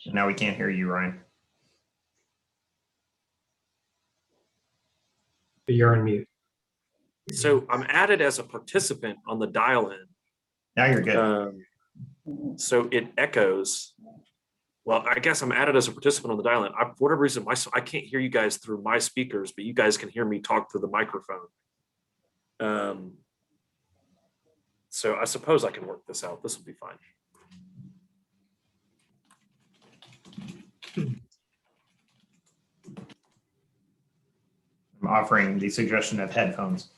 Now we can't hear you, Ryan. You're on mute. So I'm added as a participant on the dial-in. Now you're good. So it echoes. Well, I guess I'm added as a participant on the dial-in. For whatever reason, I can't hear you guys through my speakers, but you guys can hear me talk through the microphone. So I suppose I can work this out. This will be fine. I'm offering the suggestion of headphones.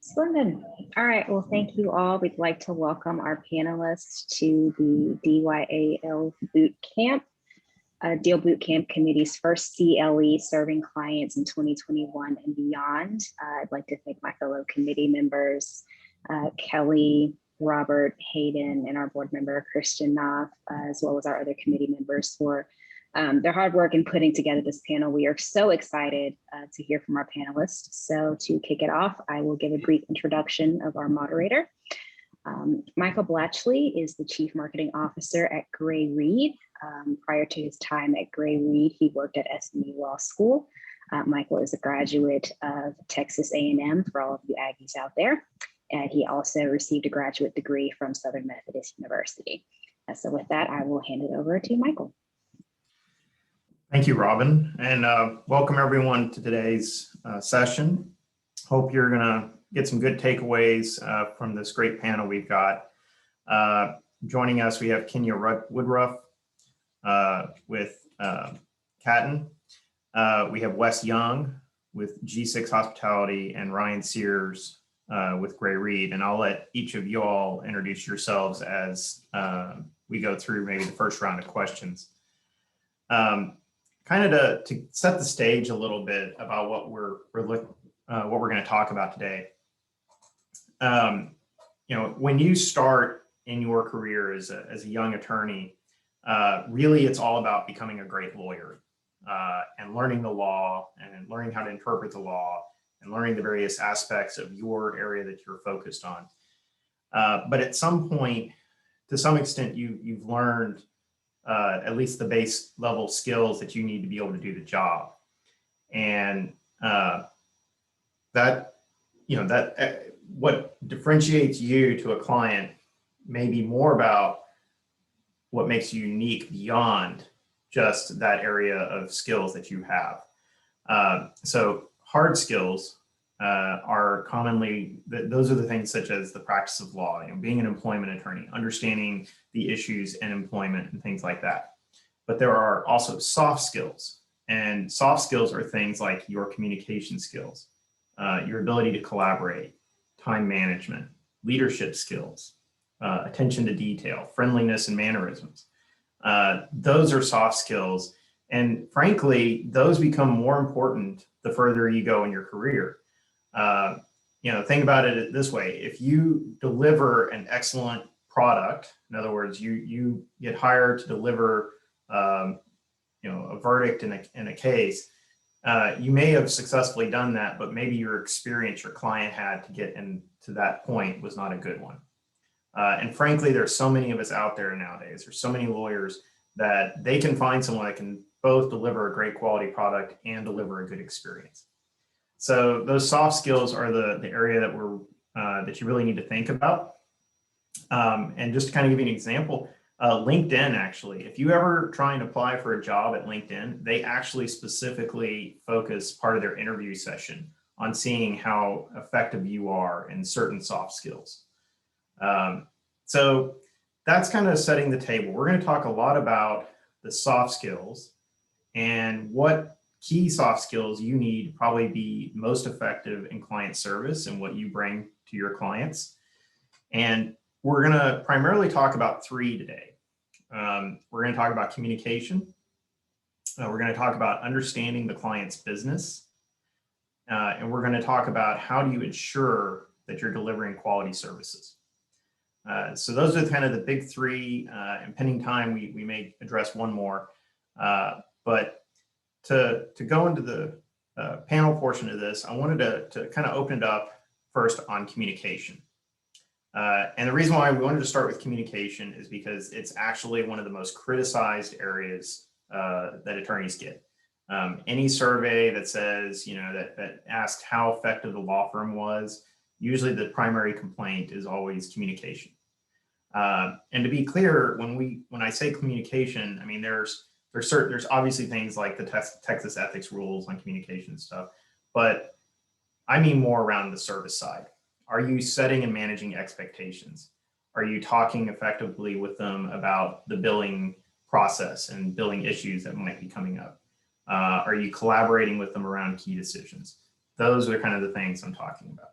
Splendid. All right. Well, thank you all. We'd like to welcome our panelists to the DYAL Boot Camp, Deal Boot Camp Committee's first CLE serving clients in 2021 and beyond. I'd like to thank my fellow committee members, Kelly, Robert, Hayden, and our board member, Christian Knopf, as well as our other committee members for their hard work in putting together this panel. We are so excited to hear from our panelists. So to kick it off, I will give a brief introduction of our moderator. Michael Blatchley is the Chief Marketing Officer at Gray Reed. Prior to his time at Gray Reed, he worked at SMU Law School. Michael is a graduate of Texas A&M for all of you Aggies out there. And he also received a graduate degree from Southern Methodist University. So with that, I will hand it over to Michael. Thank you, Robin, and welcome everyone to today's session. Hope you're gonna get some good takeaways from this great panel we've got. Joining us, we have Kenya Woodruff with Catton. We have Wes Young with G6 Hospitality and Ryan Sears with Gray Reed. And I'll let each of you all introduce yourselves as we go through maybe the first round of questions. Kind of to set the stage a little bit about what we're going to talk about today. You know, when you start in your career as a young attorney, really it's all about becoming a great lawyer and learning the law and learning how to interpret the law and learning the various aspects of your area that you're focused on. But at some point, to some extent, you've learned at least the base level skills that you need to be able to do the job. And what differentiates you to a client may be more about what makes you unique beyond just that area of skills that you have. So hard skills are commonly, those are the things such as the practice of law, you know, being an employment attorney, understanding the issues in employment and things like that. But there are also soft skills, and soft skills are things like your communication skills, your ability to collaborate, time management, leadership skills, attention to detail, friendliness and mannerisms. Those are soft skills. And frankly, those become more important the further you go in your career. You know, think about it this way. If you deliver an excellent product, in other words, you get hired to deliver, you know, a verdict in a case, you may have successfully done that, but maybe your experience your client had to get into that point was not a good one. And frankly, there's so many of us out there nowadays. There's so many lawyers that they can find someone that can both deliver a great quality product and deliver a good experience. So those soft skills are the area that you really need to think about. And just to kind of give you an example, LinkedIn actually, if you ever try and apply for a job at LinkedIn, they actually specifically focus part of their interview session on seeing how effective you are in certain soft skills. So that's kind of setting the table. We're going to talk a lot about the soft skills and what key soft skills you need to probably be most effective in client service and what you bring to your clients. And we're going to primarily talk about three today. We're going to talk about communication. We're going to talk about understanding the client's business. And we're going to talk about how do you ensure that you're delivering quality services. So those are kind of the big three. In pending time, we may address one more. But to go into the panel portion of this, I wanted to kind of open it up first on communication. And the reason why we wanted to start with communication is because it's actually one of the most criticized areas that attorneys get. Any survey that says, that asked how effective the law firm was, usually the primary complaint is always communication. And to be clear, when I say communication, I mean there's obviously things like the Texas ethics rules on communication stuff, but I mean more around the service side. Are you setting and managing expectations? Are you talking effectively with them about the billing process and billing issues that might be coming up? Are you collaborating with them around key decisions? Those are kind of the things I'm talking about.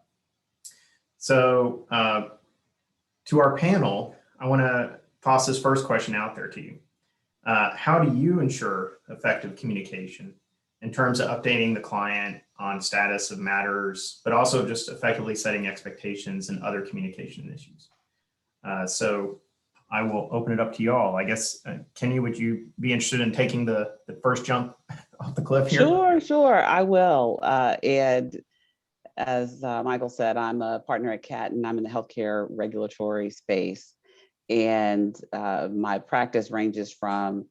So to our panel, I want to toss this first question out there to you. How do you ensure effective communication in terms of updating the client on status of matters, but also just effectively setting expectations and other communication issues? So I will open it up to y'all. I guess, Kenny, would you be interested in taking the first jump off the cliff here? Sure, I will. And as Michael said, I'm a partner at CAT and I'm in the healthcare regulatory space. And my practice ranges from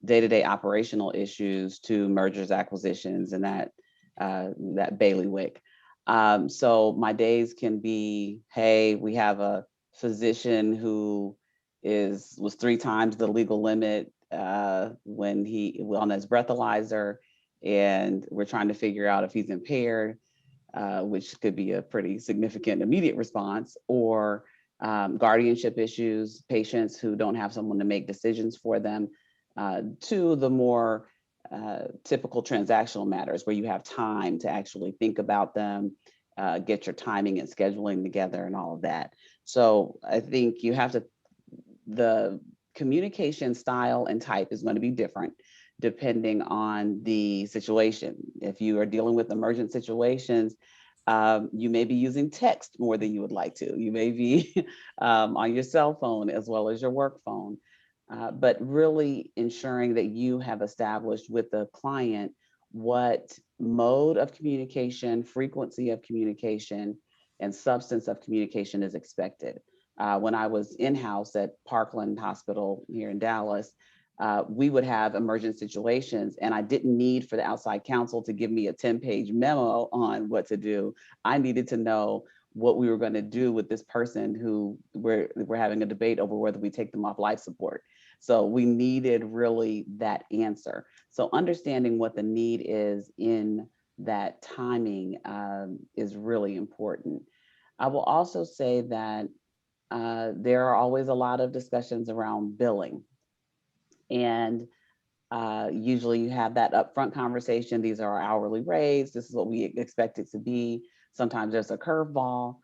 day-to-day operational issues to mergers, acquisitions, and that bailiwick. So my days can be, hey, we have a physician who was 3 times the legal limit when he on his breathalyzer, and we're trying to figure out if he's impaired, which could be a pretty significant immediate response, or guardianship issues, patients who don't have someone to make decisions for them, to the more typical transactional matters where you have time to actually think about them, get your timing and scheduling together and all of that. So I think the communication style and type is going to be different depending on the situation. If you are dealing with emergent situations, you may be using text more than you would like to. You may be on your cell phone as well as your work phone, but really ensuring that you have established with the client what mode of communication, frequency of communication, and substance of communication is expected. When I was in-house at Parkland Hospital here in Dallas, we would have emergent situations, and I didn't need for the outside counsel to give me a 10-page memo on what to do. I needed to know what we were going to do with this person who we're having a debate over whether we take them off life support. So we needed really that answer. So understanding what the need is in that timing is really important. I will also say that there are always a lot of discussions around billing. And usually you have that upfront conversation. These are our hourly rates. This is what we expect it to be. Sometimes there's a curveball,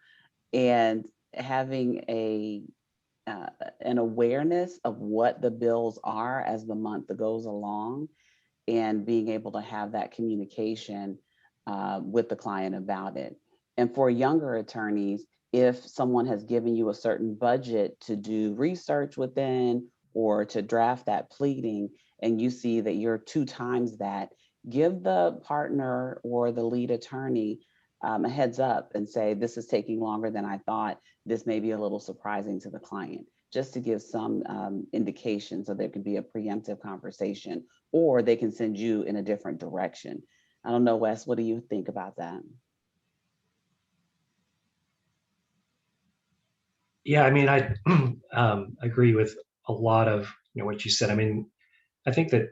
and having an awareness of what the bills are as the month goes along, and being able to have that communication with the client about it. And for younger attorneys, if someone has given you a certain budget to do research within or to draft that pleading, and you see that you're 2 times that, give the partner or the lead attorney a heads up and say, this is taking longer than I thought. This may be a little surprising to the client, just to give some indication so there could be a preemptive conversation, or they can send you in a different direction. I don't know, Wes, what do you think about that? Yeah, I mean, I agree with a lot of what you said. I mean, I think that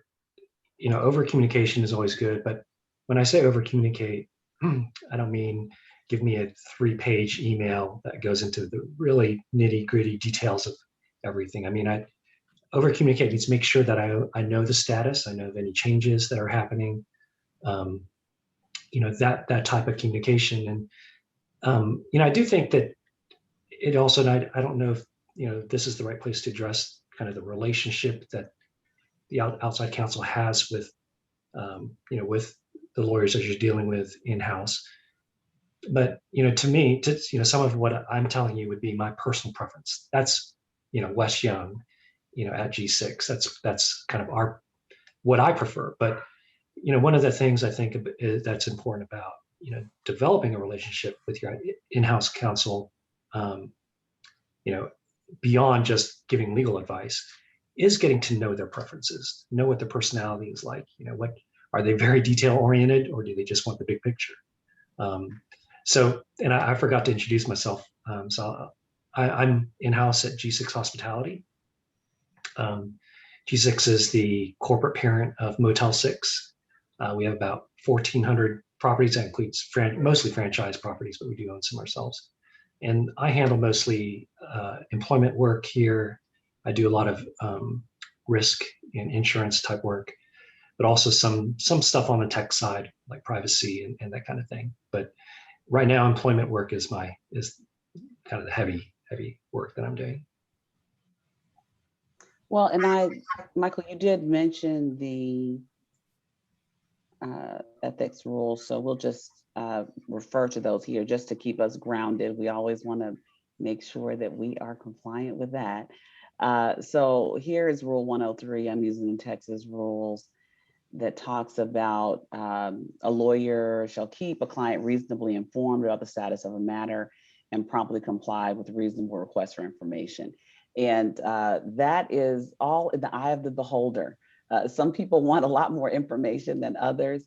over communication is always good, but when I say over communicate, I don't mean give me a 3-page email that goes into the really nitty gritty details of everything. I mean, I over communicate means make sure that I know the status, I know of any changes that are happening, that type of communication. And I do think that it also, I don't know if this is the right place to address kind of the relationship that the outside counsel has with with the lawyers that you're dealing with in-house. But to me, some of what I'm telling you would be my personal preference. That's Wes Young, at G6. That's kind of what I prefer. But one of the things I think that's important about developing a relationship with your in-house counsel beyond just giving legal advice, is getting to know their preferences, know what their personality is like. What are they, very detail oriented, or do they just want the big picture? And I forgot to introduce myself. I'm in-house at G6 Hospitality. G6 is the corporate parent of Motel 6. We have about 1,400 properties. That includes mostly franchise properties, but we do own some ourselves. And I handle mostly employment work here. I do a lot of risk and insurance type work, but also some stuff on the tech side, like privacy and that kind of thing. But right now, employment work is kind of the heavy work that I'm doing. Well, and Michael, you did mention the ethics rules, so we'll just refer to those here just to keep us grounded. We always want to make sure that we are compliant with that. So here is Rule 103. I'm using the Texas rules that talks about a lawyer shall keep a client reasonably informed about the status of a matter and promptly comply with reasonable requests for information. And that is all in the eye of the beholder. Some people want a lot more information than others.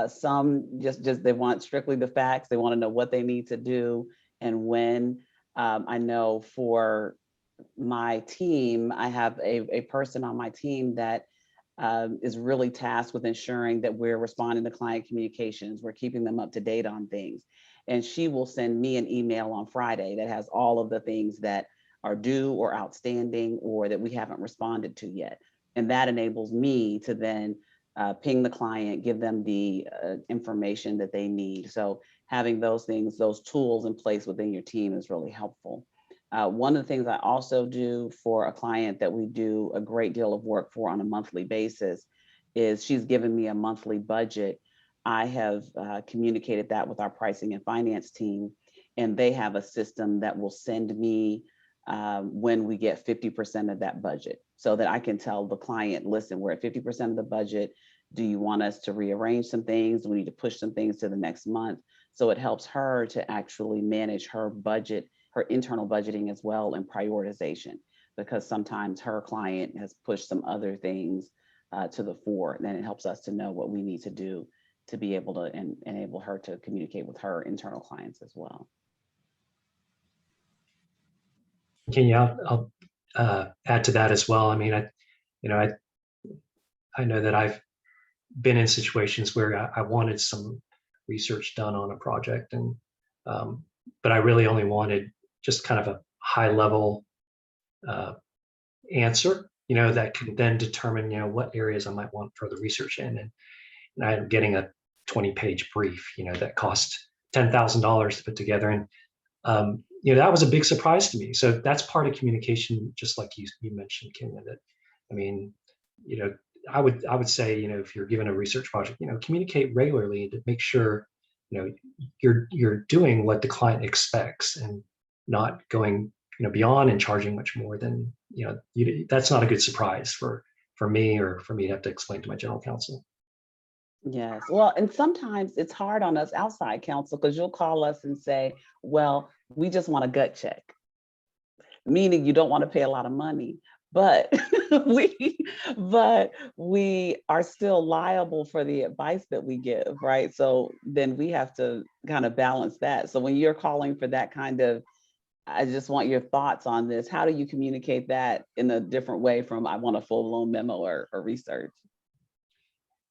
Some just they want strictly the facts. They want to know what they need to do and when. I know for my team, I have a person on my team that is really tasked with ensuring that we're responding to client communications. We're keeping them up to date on things. And she will send me an email on Friday that has all of the things that are due or outstanding or that we haven't responded to yet. And that enables me to then ping the client, give them the information that they need. So having those things, those tools in place within your team is really helpful. One of the things I also do for a client that we do a great deal of work for on a monthly basis is she's given me a monthly budget. I have communicated that with our pricing and finance team, and they have a system that will send me when we get 50% of that budget, so that I can tell the client, listen, we're at 50% of the budget. Do you want us to rearrange some things? Do we need to push some things to the next month? So it helps her to actually manage her budget, her internal budgeting as well, and prioritization, because sometimes her client has pushed some other things to the fore. And then it helps us to know what we need to do to be able to enable her to communicate with her internal clients as well. Okay, yeah, I'll add to that as well. I mean, I know that I've been in situations where I wanted some research done on a project, and but I really only wanted just kind of a high level answer, that can then determine, what areas I might want further research in. And I'm getting a 20-page brief, that cost $10,000 to put together. And that was a big surprise to me. So that's part of communication, just like you mentioned, Kenya. That, I mean, I would say, if you're given a research project, communicate regularly to make sure, you're doing what the client expects and not going, beyond and charging much more than, that's not a good surprise for me, or for me to have to explain to my general counsel. Yes, well, and sometimes it's hard on us outside counsel, because you'll call us and say, well, we just want a gut check, meaning you don't want to pay a lot of money, but we are still liable for the advice that we give, right? So then we have to kind of balance that. So when you're calling for that kind of, I just want your thoughts on this, how do you communicate that in a different way from I want a full-blown memo or research?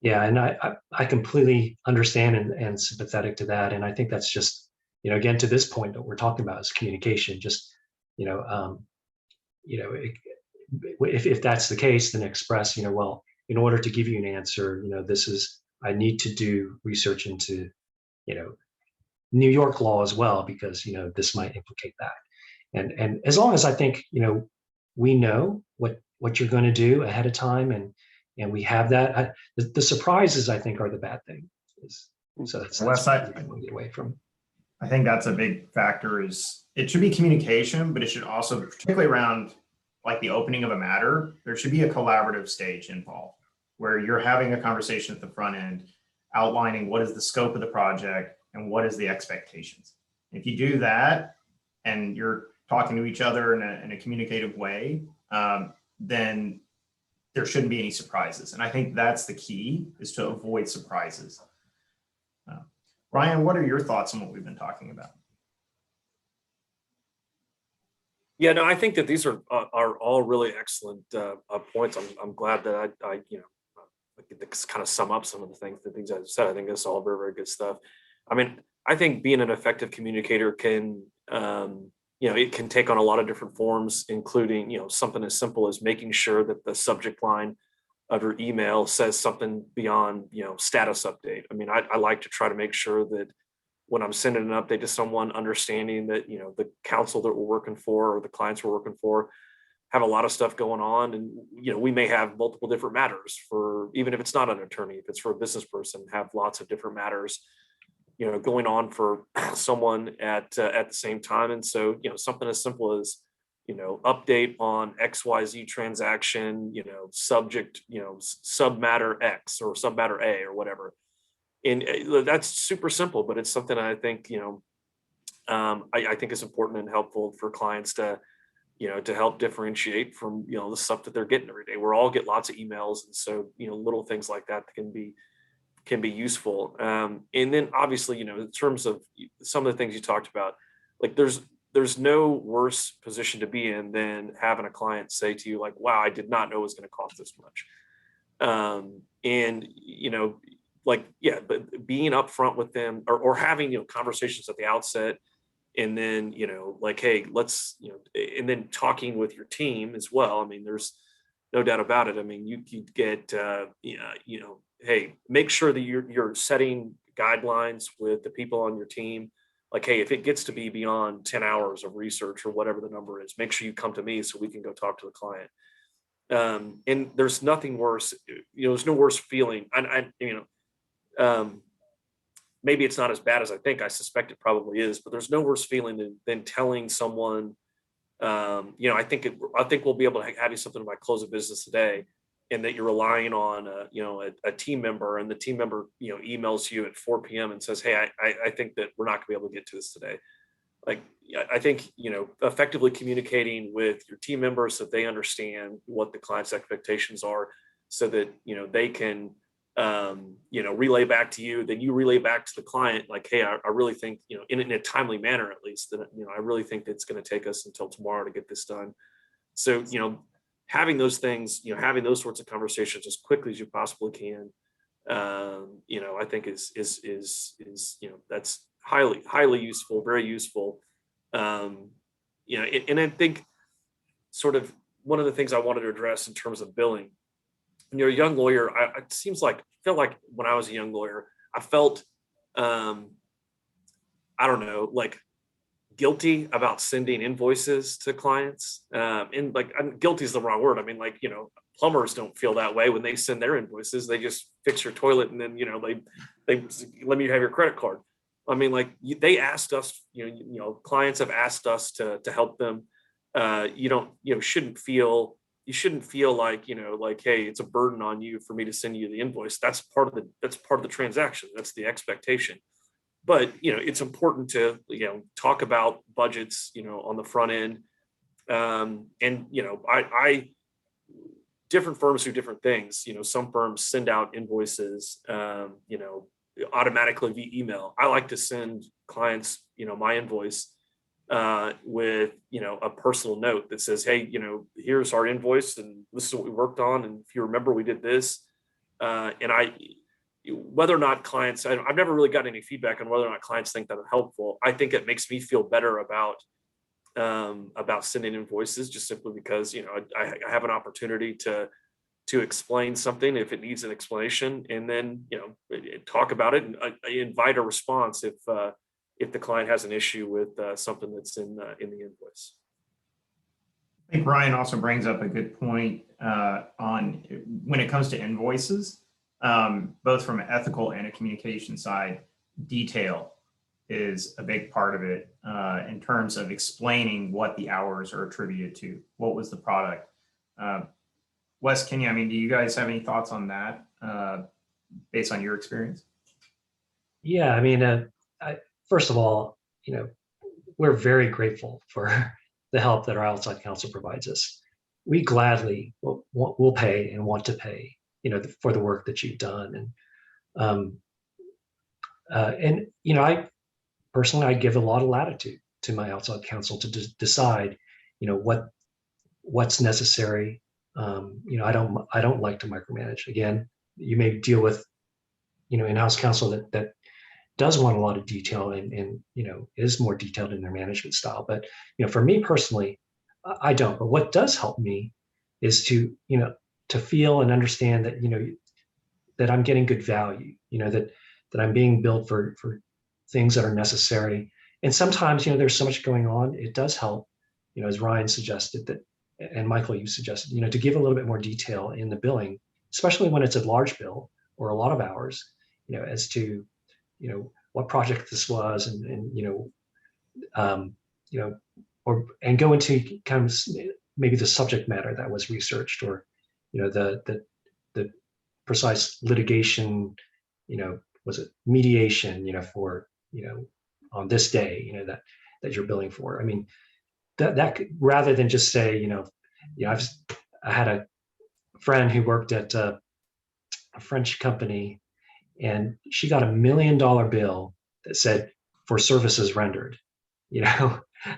Yeah, and I completely understand and sympathetic to that. And I think that's just, again, to this point that we're talking about is communication. Just, if that's the case, then express, well, in order to give you an answer, I need to do research into, New York law as well, because, this might implicate that. And as long as I think, we know what you're going to do ahead of time, and we have that, the surprises, I think, are the bad thing. So that's what I want to get away from. I think that's a big factor. Is it should be communication, but it should also, particularly around like the opening of a matter, there should be a collaborative stage involved where you're having a conversation at the front end, outlining what is the scope of the project and what is the expectations. If you do that, and you're talking to each other in a communicative way, then there shouldn't be any surprises. And I think that's the key, is to avoid surprises. Ryan, what are your thoughts on what we've been talking about? Yeah, no, I think that these are all really excellent points. I'm glad that I get to kind of sum up some of the things I've said. I think that's all very, very good stuff. I mean, I think being an effective communicator can, it can take on a lot of different forms, including, something as simple as making sure that the subject line of your email says something beyond, status update. I mean, I like to try to make sure that when I'm sending an update to someone, understanding that, the council that we're working for or the clients we're working for have a lot of stuff going on. And, we may have multiple different matters for, even if it's not an attorney, if it's for a business person, have lots of different matters, going on for someone at the same time. And so, something as simple as, update on XYZ transaction, subject, submatter X or submatter A or whatever. And that's super simple, but it's something I think, I think is important and helpful for clients to, to help differentiate from, the stuff that they're getting every day. We all get lots of emails. And so, little things like that can be useful. And then obviously, in terms of some of the things you talked about, like there's no worse position to be in than having a client say to you like, wow, I did not know it was going to cost this much. And, but being upfront with them or having, conversations at the outset, and then, like, hey, let's, and then talking with your team as well. I mean, there's no doubt about it. I mean, you get, hey, make sure that you're setting guidelines with the people on your team. Like, hey, if it gets to be beyond 10 hours of research or whatever the number is, make sure you come to me so we can go talk to the client. And there's nothing worse, there's no worse feeling. Maybe it's not as bad as I think. I suspect it probably is, but there's no worse feeling than telling someone, I think we'll be able to have you something in my close of business today, and that you're relying on, a team member, and the team member, emails you at 4 p.m. and says, hey, I think that we're not gonna be able to get to this today. Like, I think, effectively communicating with your team members so that they understand what the client's expectations are, so that, they can, relay back to you, then you relay back to the client, like, hey, I really think, in a timely manner, at least, that, I really think it's going to take us until tomorrow to get this done. So, having those things, having those sorts of conversations as quickly as you possibly can, I think is that's highly useful, very useful. And I think sort of one of the things I wanted to address in terms of billing, when you're a young lawyer, it felt like when I was a young lawyer, I felt, I don't know, like guilty about sending invoices to clients. And like, guilty is the wrong word. I mean, like, plumbers don't feel that way when they send their invoices. They just fix your toilet and then, they let me have your credit card. I mean, like, they asked us, clients have asked us to help them. You shouldn't feel like, like, hey, it's a burden on you for me to send you the invoice. That's part of the transaction. That's the expectation. But, it's important to, talk about budgets, on the front end. And, I different firms do different things. Some firms send out invoices, automatically via email. I like to send clients, my invoice with, a personal note that says, hey, here's our invoice and this is what we worked on. And if you remember, we did this. And whether or not clients, I've never really gotten any feedback on whether or not clients think that are helpful. I think it makes me feel better about sending invoices, just simply because, I have an opportunity to explain something if it needs an explanation, and then, talk about it and invite a response if the client has an issue with something that's in the invoice. I think Ryan also brings up a good point on when it comes to invoices, both from an ethical and a communication side. Detail is a big part of it in terms of explaining what the hours are attributed to. What was the product? Wes, do you guys have any thoughts on that based on your experience? Yeah, first of all, we're very grateful for the help that our outside counsel provides us. We gladly will pay and want to pay, for the work that you've done. And I personally, I give a lot of latitude to my outside counsel to decide, what's necessary. I don't like to micromanage. Again, you may deal with, in-house counsel that does want a lot of detail and is more detailed in their management style. But for me personally, I don't. But what does help me is to feel and understand that that I'm getting good value. That I'm being billed for things that are necessary. And sometimes there's so much going on. It does help, as Ryan suggested that, and Michael, you suggested, to give a little bit more detail in the billing, especially when it's a large bill or a lot of hours, as to what project this was, and and go into kind of maybe the subject matter that was researched, or the precise litigation, was it mediation, for on this day, that you're billing for. I mean, that rather than just say, I had a friend who worked at a French company, and she got $1 million bill that said for services rendered.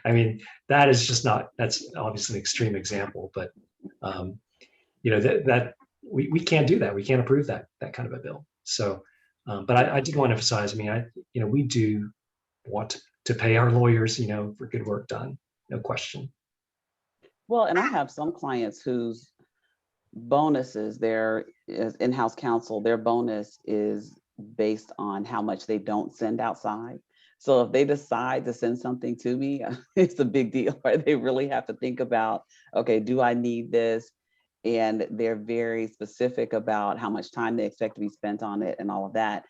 I mean, that is just not, that's obviously an extreme example, but that we can't do that. We can't approve that kind of a bill. So, but I did want to emphasize, we do want to pay our lawyers, for good work done, no question. Well, and I have some clients whose bonuses, their in-house counsel, their bonus is based on how much they don't send outside. So if they decide to send something to me, it's a big deal, right? They really have to think about, okay, do I need this? And they're very specific about how much time they expect to be spent on it and all of that.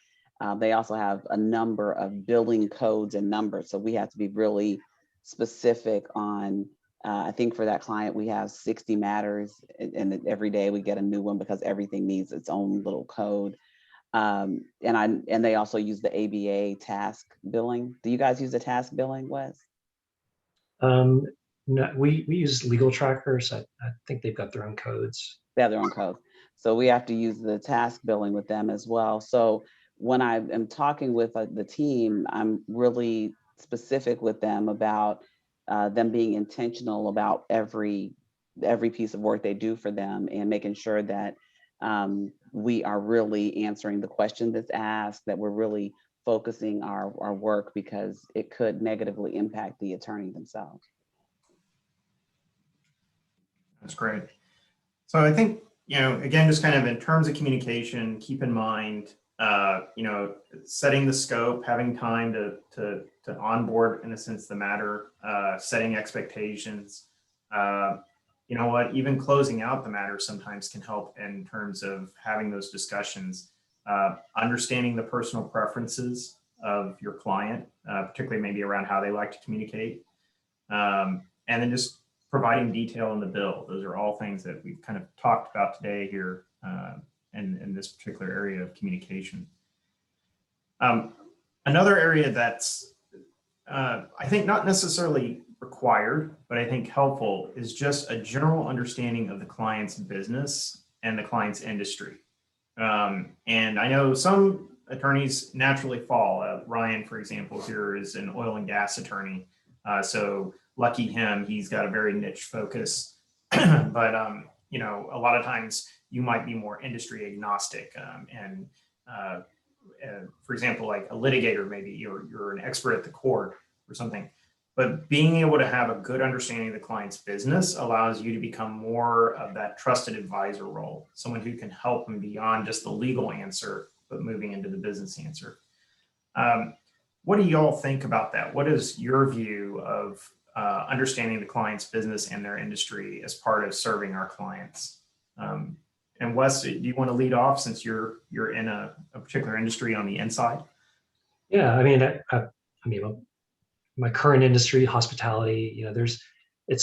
They also have a number of billing codes and numbers. So we have to be really specific on, I think for that client, we have 60 matters, and every day we get a new one because everything needs its own little code. And they also use the ABA task billing. Do you guys use the task billing, Wes? No, we use legal trackers. I think they've got their own codes. They have their own codes. So we have to use the task billing with them as well. So when I am talking with the team, I'm really specific with them about them being intentional about every piece of work they do for them, and making sure that we are really answering the question that's asked, that we're really focusing our work, because it could negatively impact the attorney themselves. That's great. So I think, again, just kind of in terms of communication, keep in mind, setting the scope, having time to onboard, in a sense, the matter, setting expectations. Even closing out the matter sometimes can help in terms of having those discussions, understanding the personal preferences of your client, particularly maybe around how they like to communicate, and then just providing detail in the bill. Those are all things that we've kind of talked about today here in this particular area of communication. Another area that's, I think, not necessarily required, but I think helpful, is just a general understanding of the client's business and the client's industry. And I know some attorneys naturally fall. Ryan, for example, here is an oil and gas attorney. So lucky him, he's got a very niche focus. But, a lot of times you might be more industry agnostic. For example, like a litigator, maybe you're an expert at the court or something. But being able to have a good understanding of the client's business allows you to become more of that trusted advisor role, someone who can help them beyond just the legal answer, but moving into the business answer. What do y'all think about that? What is your view of understanding the client's business and their industry as part of serving our clients? And Wes, do you want to lead off, since you're in a particular industry on the inside? Yeah, I mean, my current industry, hospitality, there's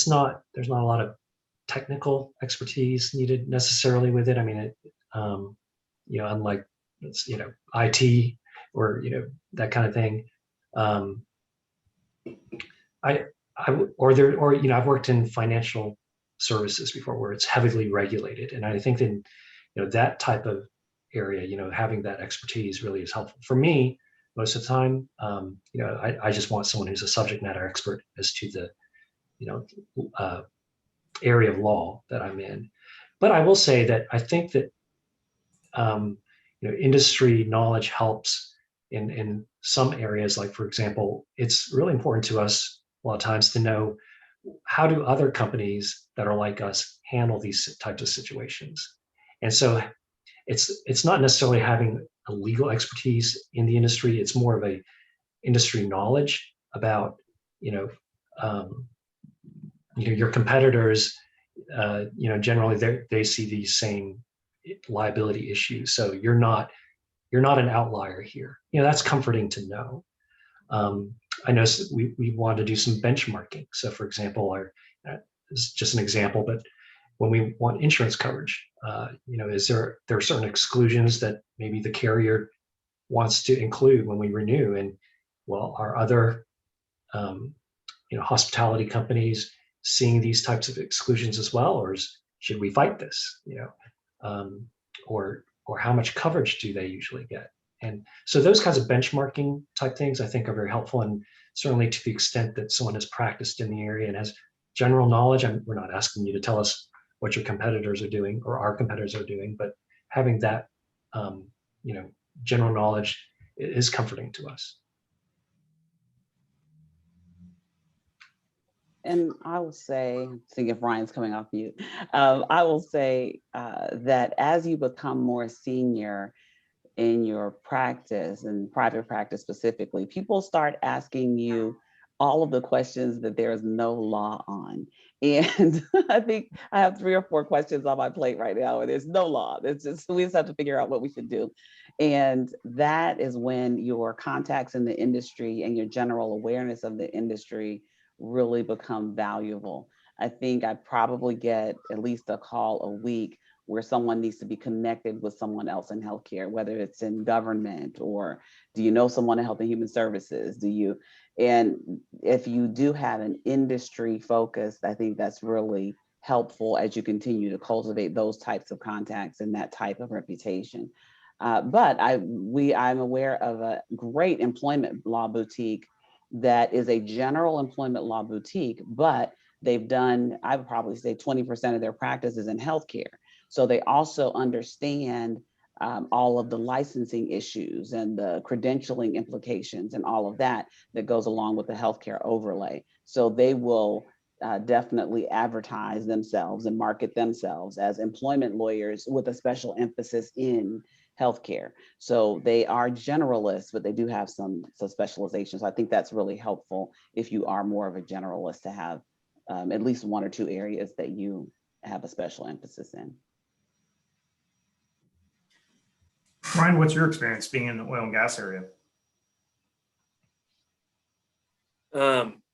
not a lot of technical expertise needed necessarily with it. I mean, unlike IT or that kind of thing. I've worked in financial services before where it's heavily regulated. And I think that, that type of area, having that expertise really is helpful. For me, most of the time, I just want someone who's a subject matter expert as to the, area of law that I'm in. But I will say that I think that, industry knowledge helps in some areas. Like, for example, it's really important to us a lot of times to know how do other companies that are like us handle these types of situations. And so it's not necessarily having a legal expertise in the industry. It's more of a industry knowledge about, your competitors. Generally they see these same liability issues. So you're not an outlier here. That's comforting to know. I know we wanted to do some benchmarking. So, for example, this is just an example, but when we want insurance coverage, there are certain exclusions that maybe the carrier wants to include when we renew, and well, are other hospitality companies seeing these types of exclusions as well, or should we fight this? Or how much coverage do they usually get? And so those kinds of benchmarking type things I think are very helpful, and certainly to the extent that someone has practiced in the area and has general knowledge. We're not asking you to tell us what your competitors are doing or our competitors are doing, but having that general knowledge is comforting to us. And I will say, seeing if Ryan's coming off mute, I will say that as you become more senior in your practice and private practice specifically, people start asking you all of the questions that there is no law on. And I think I have 3 or 4 questions on my plate right now, and there's no law. We just have to figure out what we should do. And that is when your contacts in the industry and your general awareness of the industry really become valuable. I think I probably get at least a call a week where someone needs to be connected with someone else in healthcare, whether it's in government or do you know someone in Health and Human Services? And if you do have an industry focus, I think that's really helpful as you continue to cultivate those types of contacts and that type of reputation. But I'm aware of a great employment law boutique that is a general employment law boutique, but they've done, I would probably say 20% of their practice is in healthcare. So they also understand all of the licensing issues and the credentialing implications and all of that goes along with the healthcare overlay. So they will definitely advertise themselves and market themselves as employment lawyers with a special emphasis in healthcare. So they are generalists, but they do have some specializations. So I think that's really helpful if you are more of a generalist to have at least 1 or 2 areas that you have a special emphasis in. Ryan, what's your experience being in the oil and gas area?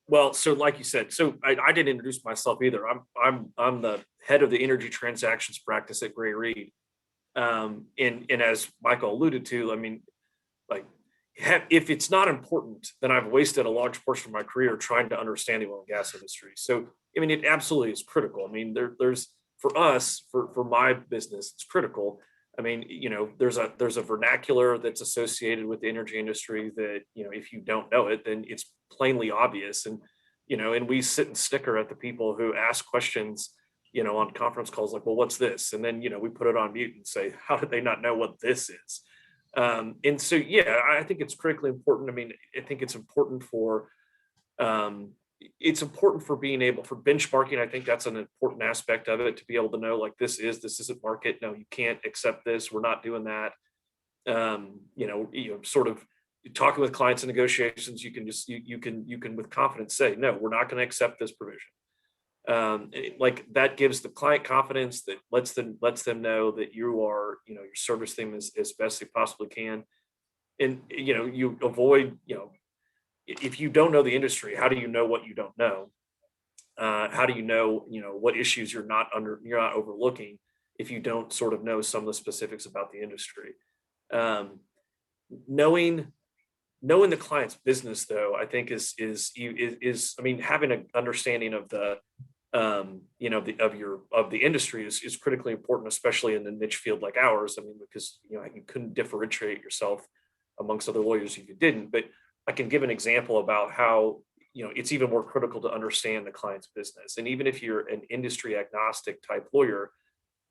Well, so like you said, so I didn't introduce myself either. I'm the head of the energy transactions practice at Gray Reed. And as Michael alluded to, I mean, like, if it's not important, then I've wasted a large portion of my career trying to understand the oil and gas industry. So, I mean, it absolutely is critical. I mean, there's for us, for my business, it's critical. I mean, there's a vernacular that's associated with the energy industry that, if you don't know it, then it's plainly obvious. And, and we sit and snicker at the people who ask questions, on conference calls like, well, what's this? And then, we put it on mute and say, how did they not know what this is? And so, yeah, I think it's critically important. I mean, I think it's important for being able for benchmarking. I think that's an important aspect of it, to be able to know, like, this isn't market. No, you can't accept this. We're not doing that. Sort of talking with clients in negotiations, you can with confidence say, no, we're not going to accept this provision. Like, that gives the client confidence, that lets them know that you are, your service them as best they possibly can. And, you avoid, if you don't know the industry, how do you know what you don't know? How do you know, what issues you're not overlooking if you don't sort of know some of the specifics about the industry? Knowing knowing the client's business, though, I think is I mean, having an understanding of the you know, of the industry is critically important, especially in a niche field like ours. I mean, because you know, you couldn't differentiate yourself amongst other lawyers if you didn't. But I can give an example about how, you know, it's even more critical to understand the client's business. And even if you're an industry agnostic type lawyer,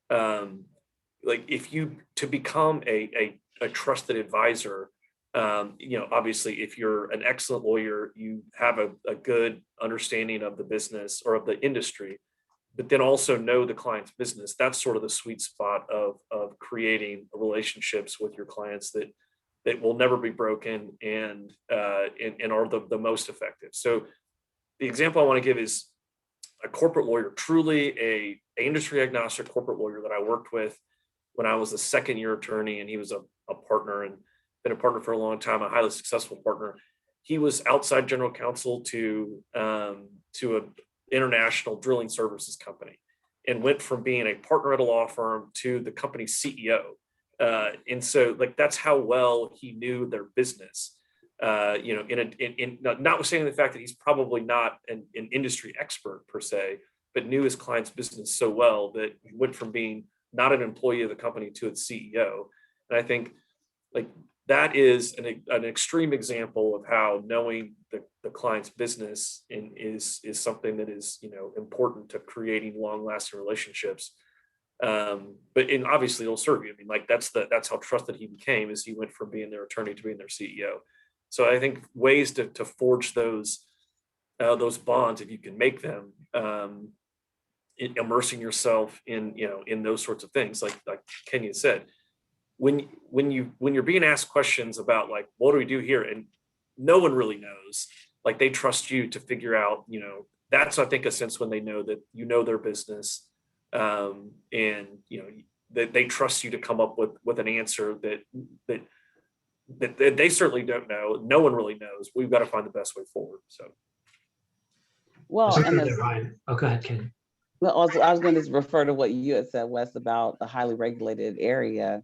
like if you to become a trusted advisor, you know, obviously if you're an excellent lawyer, you have a good understanding of the business or of the industry, but then also know the client's business. That's sort of the sweet spot of creating relationships with your clients that will never be broken and are the most effective. So the example I want to give is a corporate lawyer, truly a industry agnostic corporate lawyer that I worked with when I was a second year attorney, and he was a partner and been a partner for a long time, a highly successful partner. He was outside general counsel to an international drilling services company, and went from being a partner at a law firm to the company's CEO. And so, like, that's how well he knew their business. You know, in notwithstanding the fact that he's probably not an industry expert per se, but knew his client's business so well that he went from being not an employee of the company to its CEO. And I think, like, that is an extreme example of how knowing the client's business is something that is, you know, important to creating long-lasting relationships. But obviously it'll serve you. I mean, like, that's how trusted he became, as he went from being their attorney to being their CEO. So I think ways to forge those bonds, if you can make them, immersing yourself in, you know, in those sorts of things, like Kenya said, when you're being asked questions about, like, what do we do here, and no one really knows, like, they trust you to figure out, you know, that's, I think, a sense when they know that you know their business, and you know that they trust you to come up with an answer that they certainly don't know. No one really knows. We've got to find the best way forward. So, Well, and as, Ryan. Oh, go ahead, Ken. well, also, I was going to refer to what you had said, Wes, about the highly regulated area.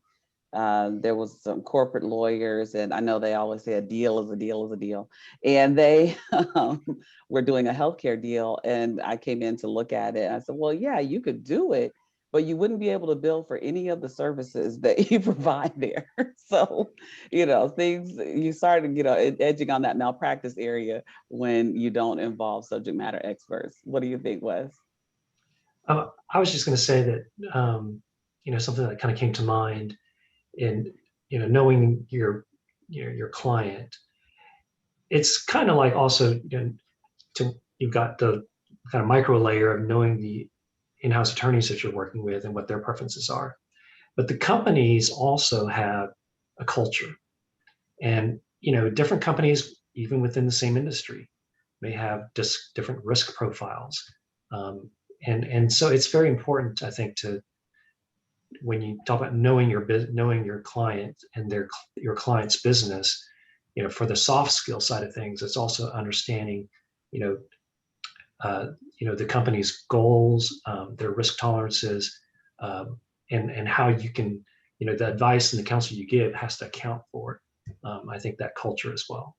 There was some corporate lawyers, and I know they always say a deal is a deal is a deal. And they were doing a healthcare deal, and I came in to look at it. And I said, well, yeah, you could do it, but you wouldn't be able to bill for any of the services that you provide there. So, you know, things, you started, you know, edging on that malpractice area when you don't involve subject matter experts. What do you think, Wes? I was just going to say that, you know, something that kind of came to mind in, you know, knowing your client, it's kind of like also, you know, you've got the kind of micro layer of knowing the in-house attorneys that you're working with and what their preferences are. But the companies also have a culture, and, you know, different companies, even within the same industry, may have just different risk profiles. And so it's very important, I think, to, when you talk about knowing your client and your client's business, you know, for the soft skill side of things, it's also understanding, you know, the company's goals, their risk tolerances, and how you can, you know, the advice and the counsel you give has to account for, I think, that culture as well.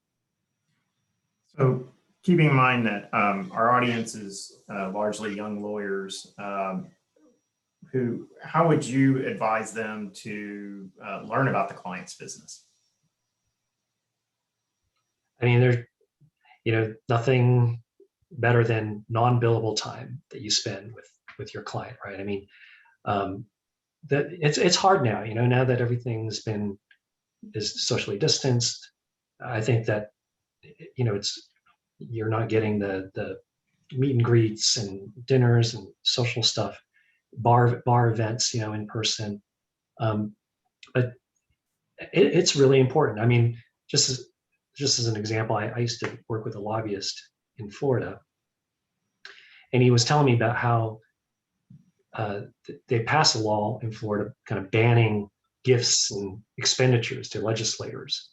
So, keeping in mind that our audience is largely young lawyers, how would you advise them to learn about the client's business? I mean, there's, you know, nothing better than non-billable time that you spend with your client, right? I mean, that it's hard now, you know, now that everything's is socially distanced. I think that, you know, you're not getting the meet and greets and dinners and social stuff, bar events, you know, in person. But it's really important. I mean, just as an example, I used to work with a lobbyist in Florida, and he was telling me about how they passed a law in Florida kind of banning gifts and expenditures to legislators.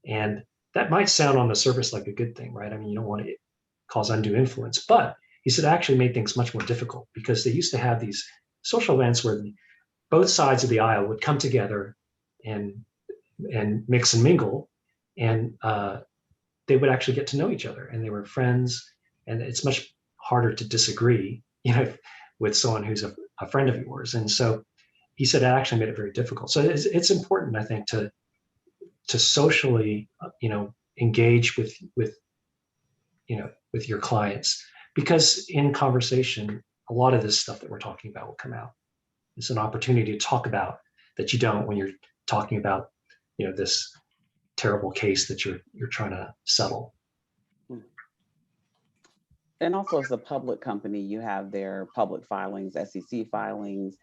And that might sound on the surface like a good thing, right? I mean, you don't want to cause undue influence, but he said it actually made things much more difficult, because they used to have these social events where both sides of the aisle would come together and mix and mingle. and they would actually get to know each other, and they were friends. And it's much harder to disagree, with someone who's a friend of yours. And so he said that actually made it very difficult. So it's important, I think, to socially, engage with with your clients, because in conversation, a lot of this stuff that we're talking about will come out. It's an opportunity to talk about that you don't when you're talking about, this terrible case that you're trying to settle. And also, as a public company, you have their public filings, SEC filings,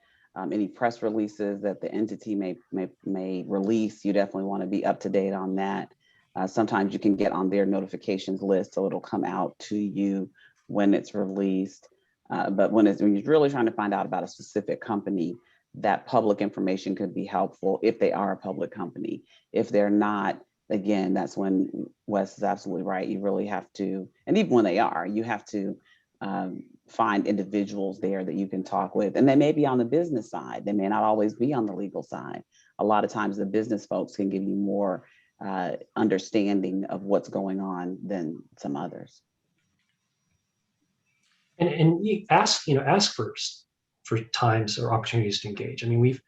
any press releases that the entity may release. You definitely want to be up to date on that. Sometimes you can get on their notifications list, so it'll come out to you when it's released. But when you're really trying to find out about a specific company, that public information could be helpful if they are a public company. If they're not, again, that's when Wes is absolutely right. You really have to, and even when they are, you have to find individuals there that you can talk with. And they may be on the business side. They may not always be on the legal side. A lot of times the business folks can give you more understanding of what's going on than some others. And you ask first for times or opportunities to engage. I mean,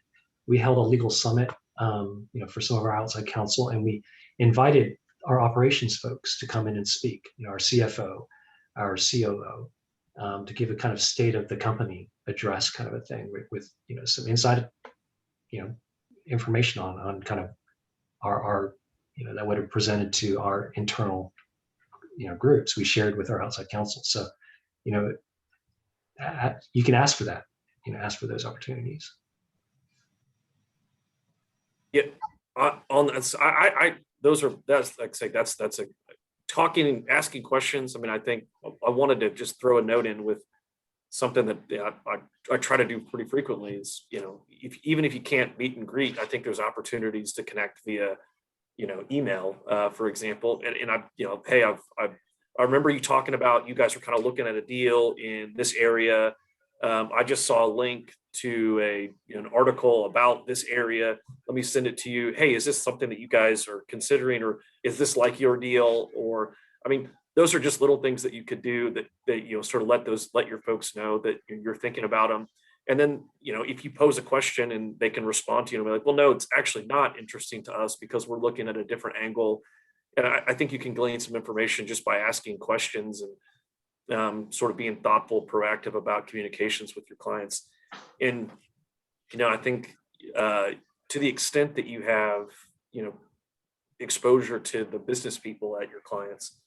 we held a legal summit, for some of our outside counsel, and we invited our operations folks to come in and speak. Our CFO, our COO, to give a kind of state of the company address, kind of a thing, with some inside, information on kind of our that would have presented to our internal, groups. We shared with our outside counsel. So, you can ask for that, ask for those opportunities. Yeah, on that's like I say, that's a talking and asking questions. I mean, I think I wanted to just throw a note in with something that I try to do pretty frequently is, even if you can't meet and greet, I think there's opportunities to connect via, email, for example. And I, hey, I remember you talking about, you guys were kind of looking at a deal in this area. I just saw a link to an article about this area. Let me send it to you. Hey, is this something that you guys are considering, or is this like your deal? Or, I mean, those are just little things that you could do that sort of let your folks know that you're thinking about them. And then, if you pose a question and they can respond to you and be like, well, no, it's actually not interesting to us because we're looking at a different angle. And I think you can glean some information just by asking questions and sort of being thoughtful, proactive about communications with your clients. And, I think to the extent that you have, exposure to the business people at your clients,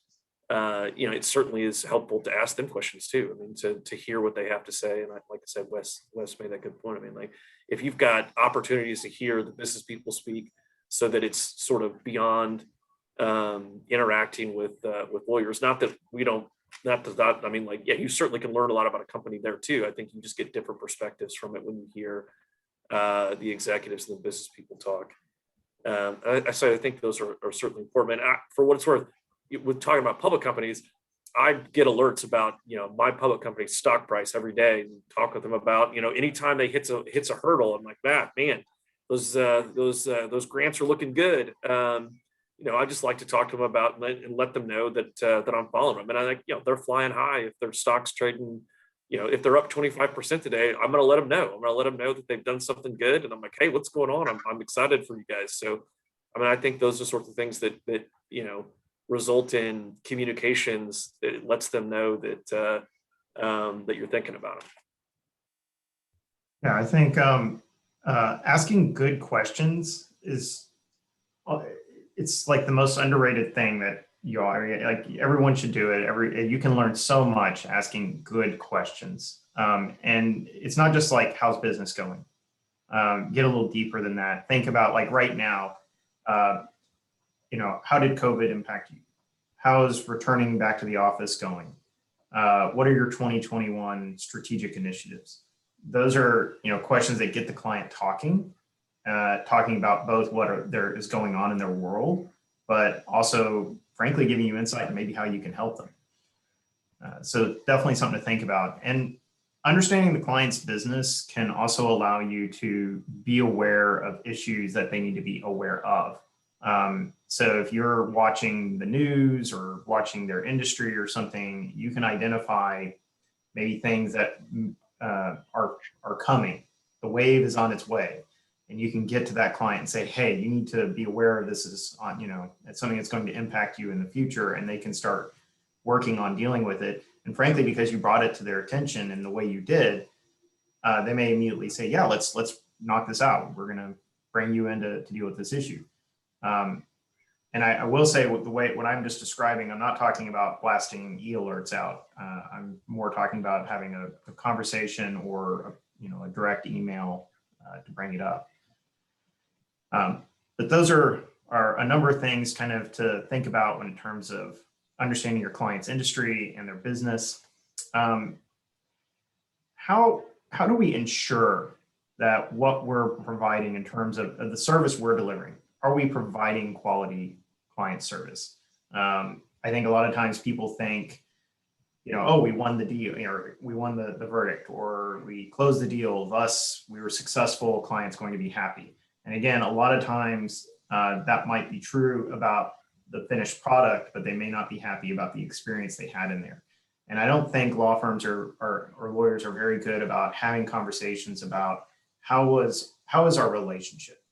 it certainly is helpful to ask them questions too. I mean, to hear what they have to say. And like I said, Wes made that good point. I mean, like, if you've got opportunities to hear the business people speak so that it's sort of beyond interacting with lawyers, not that I mean, like, yeah, you certainly can learn a lot about a company there too. I think you just get different perspectives from it when you hear the executives and the business people talk. I think those are certainly important. And for what it's worth, with talking about public companies, I get alerts about, my public company's stock price every day, and talk with them about, anytime they hits a hurdle. I'm like, man, those grants are looking good. I just like to talk to them about and let them know that I'm following them. And I think, they're flying high. If their stock's trading, if they're up 25% today, I'm going to let them know. I'm going to let them know that they've done something good. And I'm like, hey, what's going on? I'm excited for you guys. So, I mean, I think those are sorts of things that result in communications that lets them know that that you're thinking about them. Yeah, I think asking good questions it's like the most underrated thing that like everyone should do it. You can learn so much asking good questions. And it's not just like, how's business going? Get a little deeper than that. Think about, like, right now, how did COVID impact you? How's returning back to the office going? What are your 2021 strategic initiatives? Those are, questions that get the client talking about both what there is going on in their world, but also, frankly, giving you insight and maybe how you can help them. So definitely something to think about. And understanding the client's business can also allow you to be aware of issues that they need to be aware of. So if you're watching the news or watching their industry or something, you can identify maybe things that are coming. The wave is on its way, and you can get to that client and say, "Hey, you need to be aware of this is on, it's something that's going to impact you in the future," and they can start working on dealing with it. And frankly, because you brought it to their attention in the way you did, they may immediately say, "Yeah, let's knock this out. We're going to bring you in to deal with this issue." And I will say, with the way what I'm just describing, I'm not talking about blasting e-alerts out. I'm more talking about having a conversation or a direct email to bring it up. But those are a number of things kind of to think about in terms of understanding your client's industry and their business. How do we ensure that what we're providing in terms of the service we're delivering, are we providing quality client service? I think a lot of times people think, oh, we won the deal, or we won the verdict, or we closed the deal, thus we were successful, client's going to be happy. And again, a lot of times that might be true about the finished product, but they may not be happy about the experience they had in there. And I don't think law firms or lawyers are very good about having conversations about how is our relationship?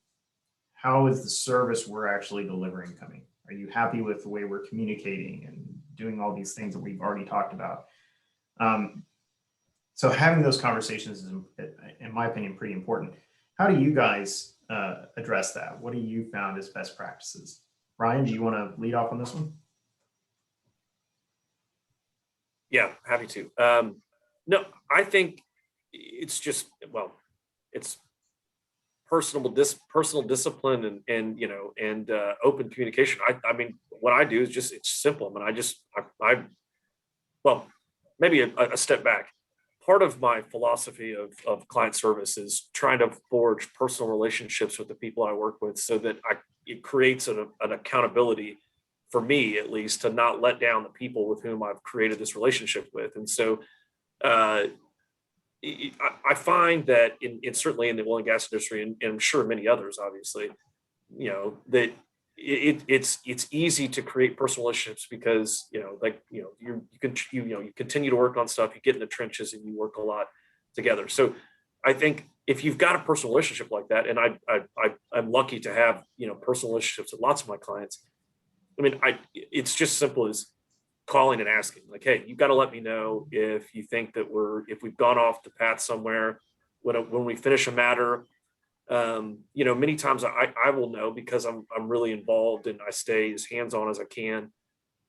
How is the service we're actually delivering coming? Are you happy with the way we're communicating and doing all these things that we've already talked about? So having those conversations is, in my opinion, pretty important. How do you guys address that? What do you found as best practices? Ryan, do you want to lead off on this one? Yeah, happy to. No, I think it's just, it's personal discipline and open communication. I mean, what I do is just, it's simple. I mean, maybe a step back. Part of my philosophy of client service is trying to forge personal relationships with the people I work with, so that it creates an accountability for me, at least, to not let down the people with whom I've created this relationship with. And so I find that certainly in the oil and gas industry, and I'm sure many others, obviously, that it's easy to create personal relationships because you continue to work on stuff, you get in the trenches, and you work a lot together. So I think if you've got a personal relationship like that, and I'm lucky to have personal relationships with lots of my clients. I mean, it's just simple as calling and asking, like, "Hey, you got to let me know if you think that if we've gone off the path somewhere when we finish a matter." Many times I will know because I'm really involved, and I stay as hands-on as I can,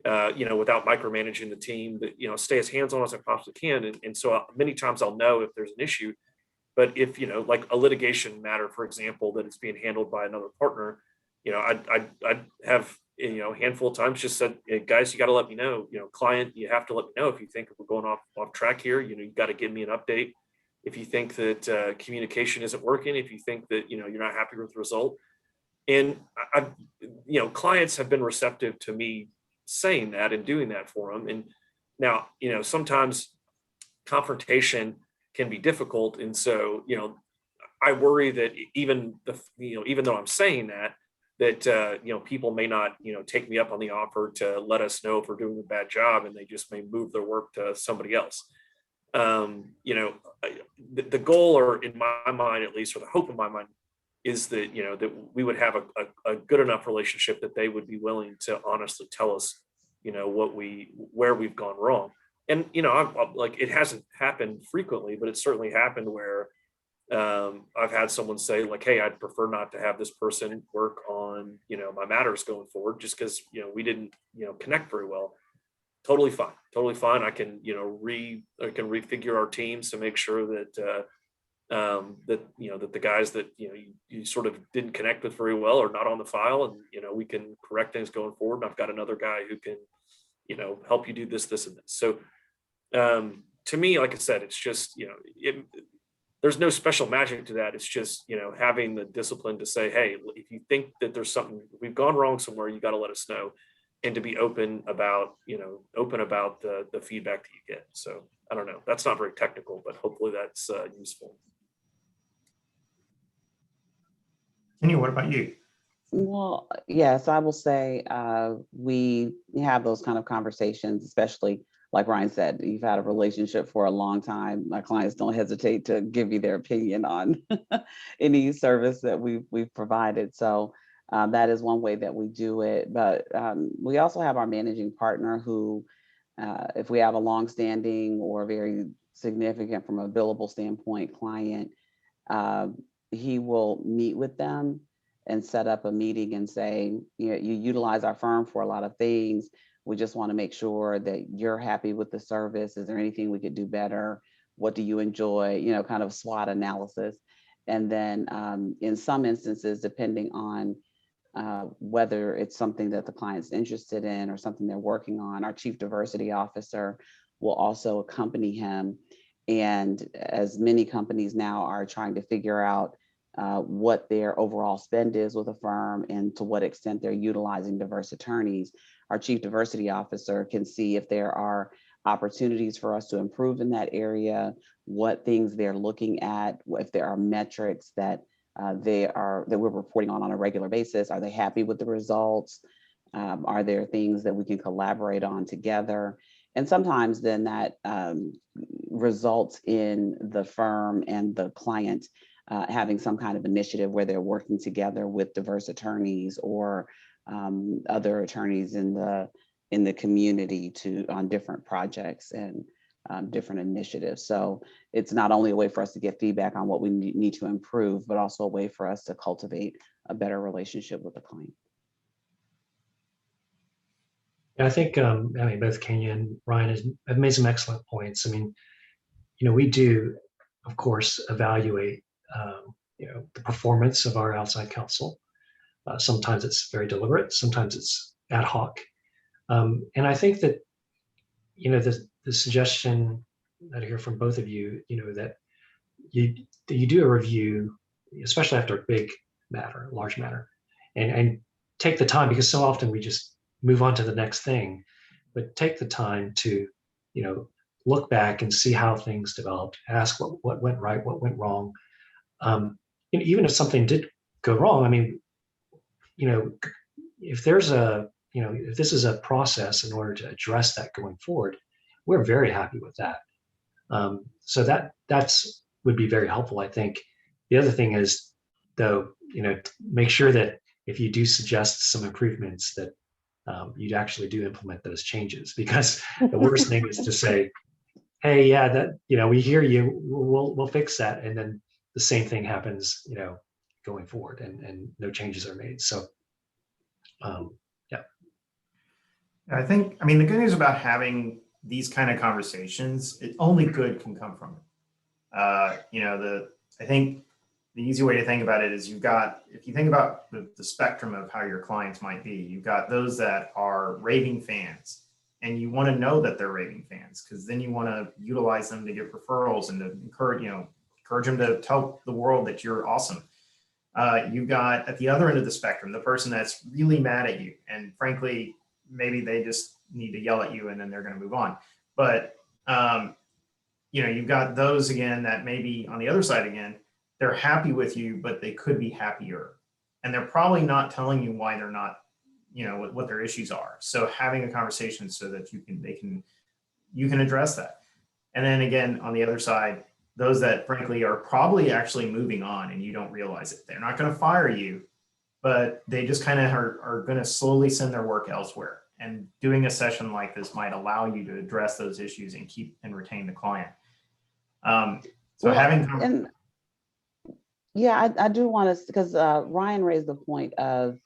without micromanaging the team, but, stay as hands-on as I possibly can. And so many times I'll know if there's an issue. But if, like a litigation matter, for example, that is being handled by another partner, I'd have, a handful of times just said, "Hey, guys, you got to let me know, client, you have to let me know if you think we're going off track here. You got to give me an update. If you think that communication isn't working, if you think that, you're not happy with the result." And clients have been receptive to me saying that and doing that for them. And now, sometimes confrontation can be difficult. And so, I worry that even though I'm saying that people may not, take me up on the offer to let us know if we're doing a bad job, and they just may move their work to somebody else. The goal, or in my mind at least, or the hope in my mind, is that that we would have a good enough relationship that they would be willing to honestly tell us where we've gone wrong. And like, it hasn't happened frequently, but it's certainly happened where I've had someone say, like, "Hey, I'd prefer not to have this person work on my matters going forward, just because we didn't connect very well." Totally fine. I can refigure our teams to make sure that that the guys that you sort of didn't connect with very well are not on the file, and we can correct things going forward. And I've got another guy who can help you do this, and this. So to me, like I said, it's just there's no special magic to that. It's just having the discipline to say, "Hey, if you think that there's something, we've gone wrong somewhere, you got to let us know." And to be open about the feedback that you get. So I don't know, that's not very technical, but hopefully that's useful. Kenny, what about you? Well, yes, I will say we have those kind of conversations, especially like Ryan said, you've had a relationship for a long time. My clients don't hesitate to give you their opinion on any service that we've provided. So that is one way that we do it. But we also have our managing partner who, if we have a longstanding or very significant from a billable standpoint client, uh, he will meet with them and set up a meeting and say, you know, you utilize our firm for a lot of things. We just want to make sure that you're happy with the service. Is there anything we could do better? What do you enjoy? You know, kind of SWOT analysis. And then in some instances, depending on whether it's something that the client's interested in or something they're working on, our chief diversity officer will also accompany him. And as many companies now are trying to figure out what their overall spend is with a firm and to what extent they're utilizing diverse attorneys, our chief diversity officer can see if there are opportunities for us to improve in that area, what things they're looking at, if there are metrics that that we're reporting on a regular basis. Are they happy with the results? Are there things that we can collaborate on together? And sometimes then that results in the firm and the client having some kind of initiative where they're working together with diverse attorneys or other attorneys in the community on different projects and different initiatives. So it's not only a way for us to get feedback on what we need to improve, but also a way for us to cultivate a better relationship with the client. I think, I mean, both Kenya and Ryan have made some excellent points. I mean, you know, we do, of course, evaluate, you know, the performance of our outside counsel. Sometimes it's very deliberate, sometimes it's ad hoc. And I think that, you know, the suggestion that I hear from both of you, you know, that you do a review, especially after a big matter, large matter, and take the time, because so often we just move on to the next thing, but take the time to, you know, look back and see how things developed, ask what went right, what went wrong. And even if something did go wrong, I mean, you know, if there's a, you know, if this is a process in order to address that going forward, we're very happy with that. So that's would be very helpful, I think. The other thing is, though, you know, make sure that if you do suggest some improvements, that you actually do implement those changes, because the worst thing is to say, hey, yeah, that, you know, we hear you, we'll fix that, and then the same thing happens, you know, going forward, and no changes are made. So yeah. I think, I mean, the good news about having these kind of conversations, only good can come from it. You know, I think the easy way to think about it is if you think about the spectrum of how your clients might be, you've got those that are raving fans, and you want to know that they're raving fans, because then you want to utilize them to get referrals and to encourage them to tell the world that you're awesome. You've got at the other end of the spectrum, the person that's really mad at you, and frankly, maybe they just need to yell at you and then they're going to move on. But you know, you've got those again that maybe on the other side again, they're happy with you, but they could be happier, and they're probably not telling you why they're not, you know, what their issues are. So having a conversation so that you can address that. And then again, on the other side, those that frankly are probably actually moving on and you don't realize it. They're not going to fire you, but they just kind of are going to slowly send their work elsewhere. And doing a session like this might allow you to address those issues and keep and retain the client. Yeah, I do want to, because Ryan raised the point of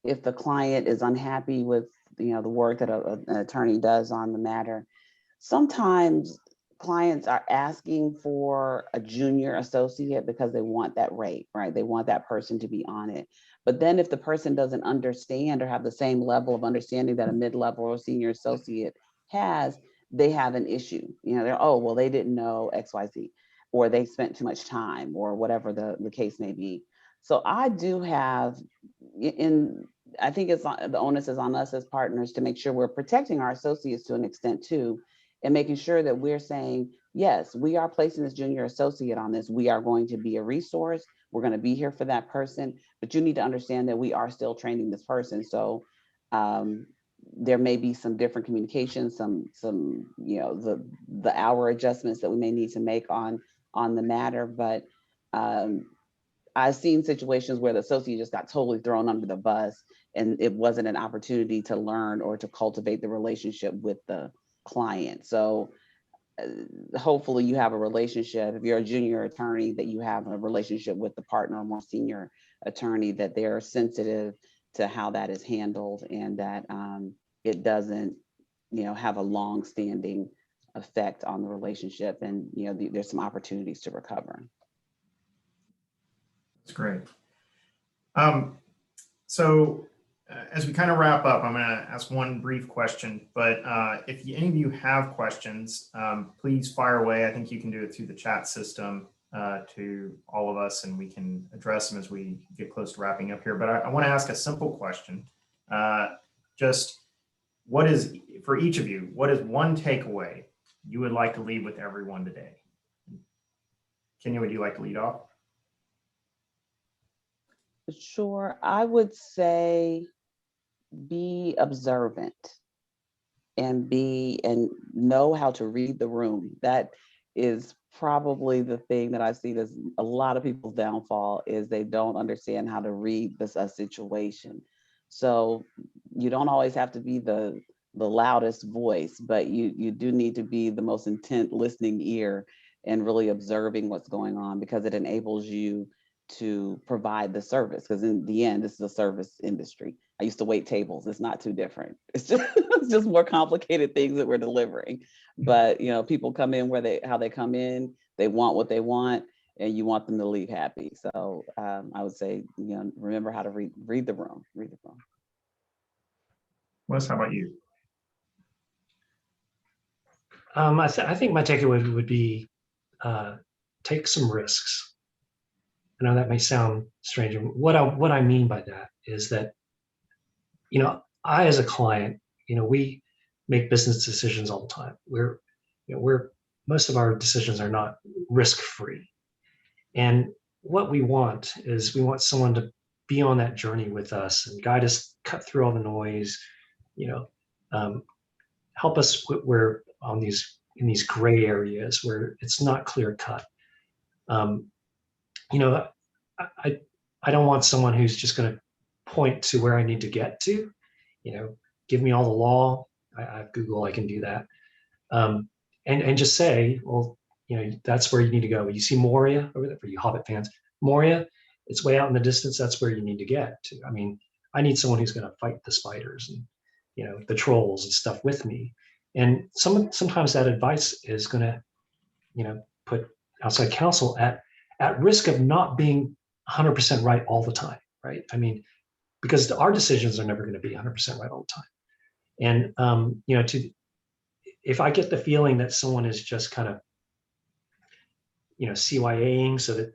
if the client is unhappy with, you know, the work that an attorney does on the matter. Sometimes clients are asking for a junior associate because they want that rate, right? They want that person to be on it. But then if the person doesn't understand or have the same level of understanding that a mid-level or senior associate has, they have an issue. You know, they're, oh, well, they didn't know XYZ, or they spent too much time, or whatever the case may be. So I do have, I think the onus is on us as partners to make sure we're protecting our associates to an extent too, and making sure that we're saying, yes, we are placing this junior associate on this. We are going to be a resource. We're going to be here for that person, but you need to understand that we are still training this person. So there may be some different communication, some the hour adjustments that we may need to make on the matter. But I've seen situations where the associate just got totally thrown under the bus, and it wasn't an opportunity to learn or to cultivate the relationship with the client. So hopefully you have a relationship. If you're a junior attorney, that you have a relationship with the partner or more senior attorney, that they're sensitive to how that is handled, and that it doesn't, have a long-standing effect on the relationship, and there's some opportunities to recover. That's great. So as we kind of wrap up, I'm going to ask one brief question, but if any of you have questions, please fire away. I think you can do it through the chat system to all of us, and we can address them as we get close to wrapping up here. But I want to ask a simple question. Just what is, for each of you, what is one takeaway you would like to leave with everyone today? Kenya, would you like to lead off? Sure. I would say be observant and know how to read the room. That is probably the thing that I see as a lot of people's downfall, is they don't understand how to read a situation. So you don't always have to be the loudest voice, but you do need to be the most intent listening ear and really observing what's going on, because it enables you to provide the service. Because in the end, this is a service industry. I used to wait tables. It's not too different. It's just more complicated things that we're delivering. But people come in how they come in. They want what they want, and you want them to leave happy. So I would say, remember how to read the room. Read the room. Wes, how about you? I think my takeaway would be take some risks. I know that may sound strange. What I mean by that is that, I, as a client, we make business decisions all the time. Most of our decisions are not risk-free. And what we want is someone to be on that journey with us and guide us, cut through all the noise, help us where in these gray areas where it's not clear cut. I don't want someone who's just going to point to where I need to get to, give me all the law. I have Google, I can do that. And just say, well, that's where you need to go. You see Moria over there, for you Hobbit fans, Moria, it's way out in the distance. That's where you need to get to. I mean, I need someone who's going to fight the spiders and, the trolls and stuff with me. And sometimes that advice is going to, put outside counsel at risk of not being 100% right all the time, right? I mean, because our decisions are never going to be 100% right all the time. And, if I get the feeling that someone is just kind of, CYAing so that,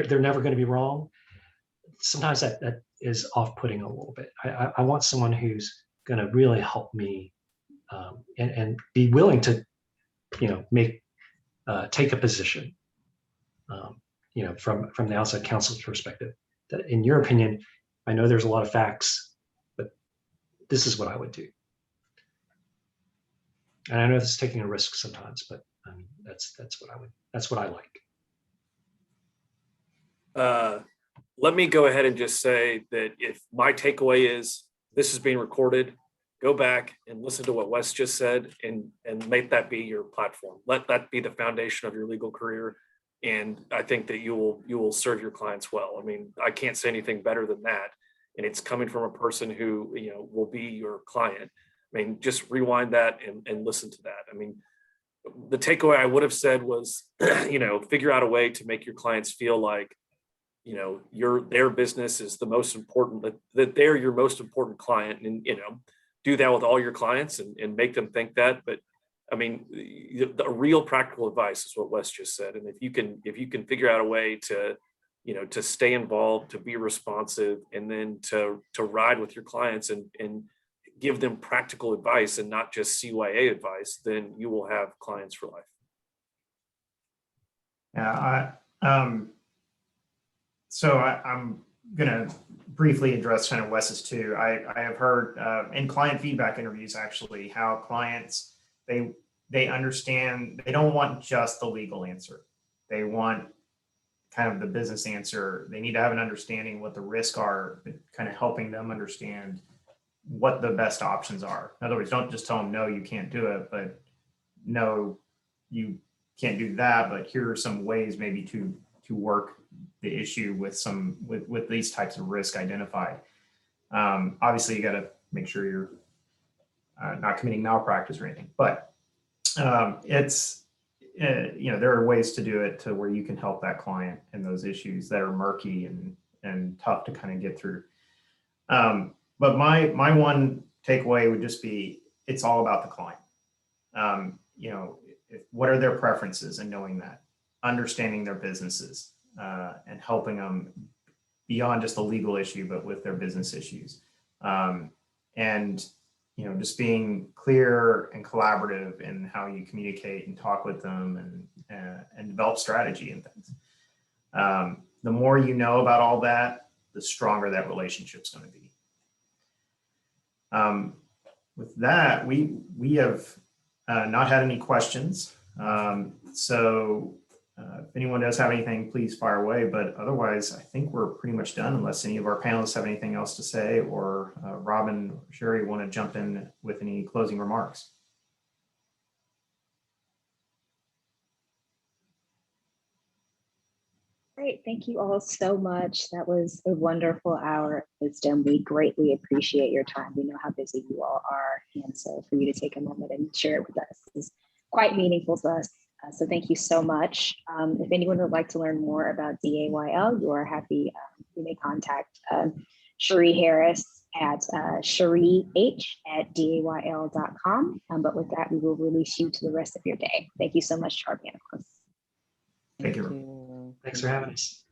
they're never going to be wrong, sometimes that is off-putting a little bit. I want someone who's going to really help me and be willing to, take a position, from the outside counsel's perspective, that in your opinion, I know there's a lot of facts, but this is what I would do. And I know this is taking a risk sometimes, but that's what I like. Let me go ahead and just say that if my takeaway is this is being recorded, go back and listen to what Wes just said and make that be your platform. Let that be the foundation of your legal career. And I think that you will serve your clients well. I mean, I can't say anything better than that. And it's coming from a person who, will be your client. I mean, just rewind that and listen to that. I mean, the takeaway I would have said was, figure out a way to make your clients feel like, their business is the most important, that they're your most important client, and, do that with all your clients and make them think that. But I mean, the real practical advice is what Wes just said. And if you can figure out a way to, to stay involved, to be responsive, and then to ride with your clients and give them practical advice and not just CYA advice, then you will have clients for life. Yeah, I'm going to briefly address kind of Wes's too. I have heard in client feedback interviews, actually, how clients, they understand, they don't want just the legal answer. They want kind of the business answer. They need to have an understanding of what the risks are, kind of helping them understand what the best options are. In other words, don't just tell them, no, you can't do it, but no, you can't do that, but here are some ways maybe to work the issue with these types of risk identified. Obviously, you got to make sure you're not committing malpractice or anything, but it's there are ways to do it to where you can help that client in those issues that are murky and tough to kind of get through. But my one takeaway would just be, it's all about the client. What are their preferences, and knowing that, understanding their businesses, and helping them beyond just the legal issue, but with their business issues. And just being clear and collaborative in how you communicate and talk with them, and develop strategy and things. The more you know about all that, the stronger that relationship's going to be. With that, we have not had any questions. So if anyone does have anything, please fire away. But otherwise, I think we're pretty much done, unless any of our panelists have anything else to say, or Robin or Sherry want to jump in with any closing remarks. Great, thank you all so much. That was a wonderful hour of wisdom. We greatly appreciate your time. We know how busy you all are, and so for you to take a moment and share it with us is quite meaningful to us. So thank you so much. If anyone would like to learn more about DAYL, you are happy, you may contact Cherie Harris at cherrieh@dayl.com. But with that, we will release you to the rest of your day. Thank you so much to our panelists. Thank you. Thanks for having us.